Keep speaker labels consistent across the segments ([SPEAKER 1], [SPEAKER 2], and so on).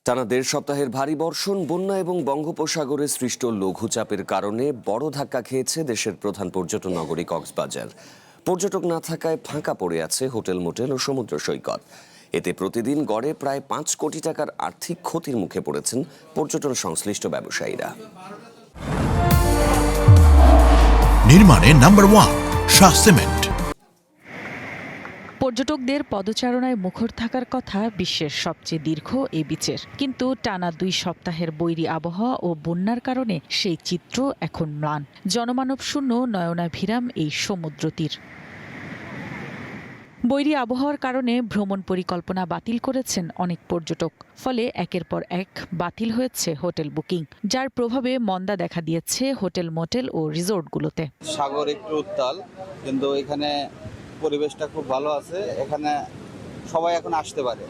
[SPEAKER 1] টানা ১.৫ সপ্তাহের ভারী বর্ষণ, বন্যা এবং বঙ্গোপসাগরে সৃষ্ট লঘুচাপের কারণে বড় ধাক্কা খেয়েছে দেশের প্রধান পর্যটন নগরী কক্সবাজার। পর্যটক না থাকায় ফাঁকা পড়ে আছে হোটেল, মোটেল ও সমুদ্র সৈকত। এতে প্রতিদিন গড়ে প্রায় ৫ কোটি টাকার আর্থিক ক্ষতির মুখে পড়েছেন পর্যটন সংশ্লিষ্ট ব্যবসায়ীরা।
[SPEAKER 2] নির্মাণে নাম্বার 1 শাহ সিমেন্ট।
[SPEAKER 3] পর্যটকদের পদচারণায় মুখর থাকার কথা বিশ্বের সবচেয়ে দীর্ঘ এই বিচের, কিন্তু টানা ২ সপ্তাহের বৈরী আবহাওয়া ও বন্যার কারণে সেই চিত্র এখন ম্লান। জনমানব শূন্য নয়নাভিরাম এই সমুদ্র তীর। বৈরী আবহাওয়ার কারণে ভ্রমণ পরিকল্পনা বাতিল করেছেন অনেক পর্যটক। ফলে একের পর এক বাতিল হয়েছে হোটেল বুকিং, যার প্রভাবে মন্দা দেখা দিয়েছে হোটেল, মোটেল ও রিসোর্টগুলোতে।
[SPEAKER 4] সাগর একটু উত্তাল, কিন্তু এখানে পরিবেশটা খুব ভালো আছে। এখানে সবাই এখন আসতে পারে।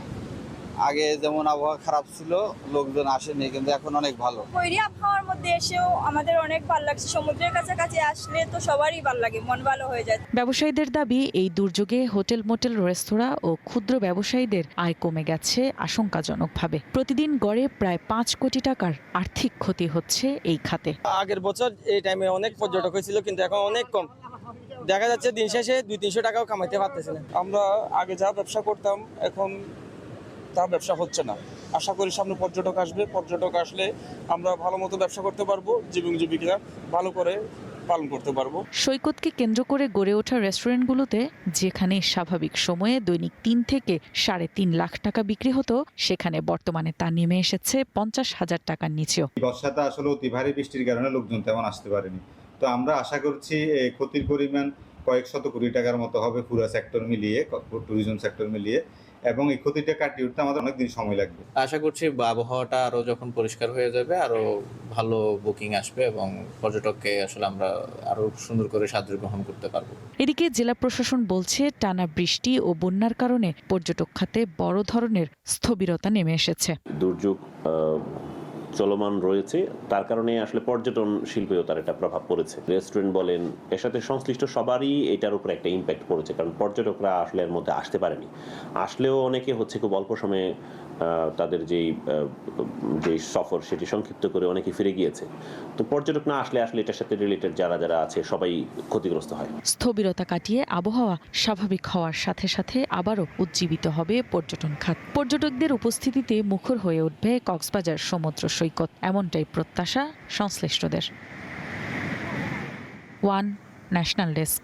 [SPEAKER 4] আগে যেমন আবহাওয়া খারাপ ছিল, লোকজন আসেনি, কিন্তু এখন অনেক ভালো।
[SPEAKER 5] বৈরী আবহাওয়ার মধ্যে এসেও আমাদের অনেক ভালো লাগছে। সমুদ্রের কাছাকাছি আসলে তো সবারই ভালো লাগে, মন ভালো হয়ে যায়।
[SPEAKER 3] ব্যবসায়ীদের দাবি, এই দুর্যোগে হোটেল, মোটেল, রেস্তোরাঁ ও ক্ষুদ্র ব্যবসায়ীদের আয় কমে গেছে আশঙ্কাজনকভাবে। প্রতিদিন গড়ে প্রায় ৫ কোটি টাকার আর্থিক ক্ষতি হচ্ছে এই খাতে।
[SPEAKER 6] আগের বছর এই টাইমে অনেক পর্যটক হয়েছিল, কিন্তু এখন অনেক কম দেখা যাচ্ছে। দিন শেষে ২-৩০০ টাকাও কামাইতে পারতেছে না। আমরা আগে যা ব্যবসা করতাম, এখন তা ব্যবসা হচ্ছে না। আশা করি সামনে পর্যটক আসবে। পর্যটক আসলে আমরা ভালো মতো ব্যবসা করতে পারবো, জীবন জীবিকা ভালো করে পালন করতে পারবো।
[SPEAKER 3] সৈকতকে কেন্দ্র করে গড়ে ওঠা রেস্টুরেন্টগুলোতে যেখানে স্বাভাবিক সময়ে দৈনিক ৩ থেকে ৩.৫ লাখ টাকা বিক্রি হতো, সেখানে বর্তমানে তা নেমে এসেছে ৫০,০০০ টাকার নিচেও।
[SPEAKER 7] বর্ষাতে আসলে অতি ভারী বৃষ্টির কারণে লোকজন তেমন আসতে পারেনি। তো আমরা আশা করছি এই ক্ষতির পরিমাণ কয়েক শত কোটি টাকার মতো হবে পুরো সেক্টর মিলিয়ে, ট্যুরিজম সেক্টর মিলিয়ে, এবং এই ক্ষতিটা কাটিয়ে উঠতে আমাদের অনেকদিন সময় লাগবে।
[SPEAKER 8] আশা করছি আবহাওয়াটা আরো যখন পরিষ্কার হয়ে যাবে, আরো ভালো বুকিং আসবে এবং পর্যটককে আসলে আমরা আরো সুন্দর করে সাদরে গ্রহণ করতে পারবো।
[SPEAKER 3] এদিকে জেলা প্রশাসন বলছে, টানা বৃষ্টি ও বন্যার কারণে পর্যটক খাতে বড় ধরনের স্থবিরতা নেমে এসেছে।
[SPEAKER 9] দুর্যোগ চলমান রয়েছে, তার কারণে আসলে পর্যটন শিল্পেও তার একটা প্রভাব পড়েছে। রেস্টুরেন্ট বলেন, এর সাথে সংশ্লিষ্ট সবারই এটার উপর একটা ইম্প্যাক্ট পড়েছে, কারণ পর্যটকরা আসলে এর মধ্যে আসতে পারেনি। আসলেও অনেকে হচ্ছে খুব অল্প সময়ে তাদের যেই সফর সেটি সংক্ষিপ্ত করে অনেকে ফিরে গিয়েছে। তো পর্যটক না আসলে এটার সাথে রিলেটেড যারা আছে সবাই ক্ষতিগ্রস্ত হয়।
[SPEAKER 3] স্থবিরতা কাটিয়ে আবহাওয়া স্বাভাবিক হওয়ার সাথে সাথে আবারও উজ্জীবিত হবে পর্যটন খাত। পর্যটকদের উপস্থিতিতে মুখর হয়ে উঠবে কক্সবাজার সমুদ্র সৈকত, এমনটাই প্রত্যাশা সংশ্লিষ্টদের। One national desk.